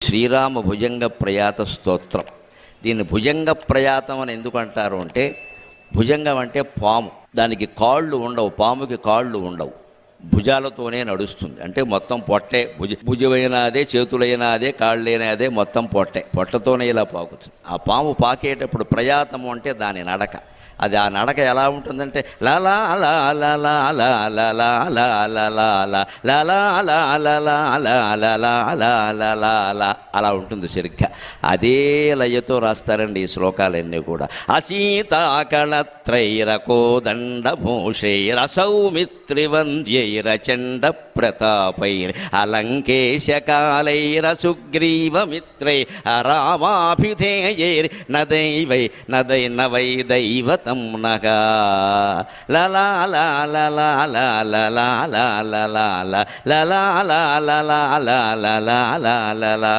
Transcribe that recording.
శ్రీరామ భుజంగ ప్రయాత స్తోత్రం. దీన్ని భుజంగ ప్రయాతం అని ఎందుకు అంటారు అంటే, భుజంగం అంటే పాము, దానికి కాళ్ళు ఉండవు, పాముకి కాళ్ళు ఉండవు, భుజాలతోనే నడుస్తుంది. అంటే మొత్తం పొట్టే, భుజమైనా అదే, చేతులైనా అదే, కాళ్ళైనా అదే, మొత్తం పొట్టతోనే ఇలా పాకుతుంది. ఆ పాము పాకేటప్పుడు ప్రయాతము అంటే దాని నడక. అది ఆ నడక ఎలా ఉంటుందంటే లాలా లా లా లా లా లా లా లా లా లా లా లా లా లా లా లా లా లా లా అలా ఉంటుంది సరిగ్గా. అదే లయతో రాస్తారండి ఈ శ్లోకాలన్నీ కూడా. అసీతాకళత్రైరకోదండభూషైరసౌమిత్రివంద్యైరచండ ప్రతాపైర్ అలంకేశకాలైరసుగ్రీవమిత్రై రామాభిధేయైర్ నదైవై నవై దైవతం నగా లలా లా లా లా లా లా లా లా లా లా లా లా లా లా లా లా లా లా లా లా.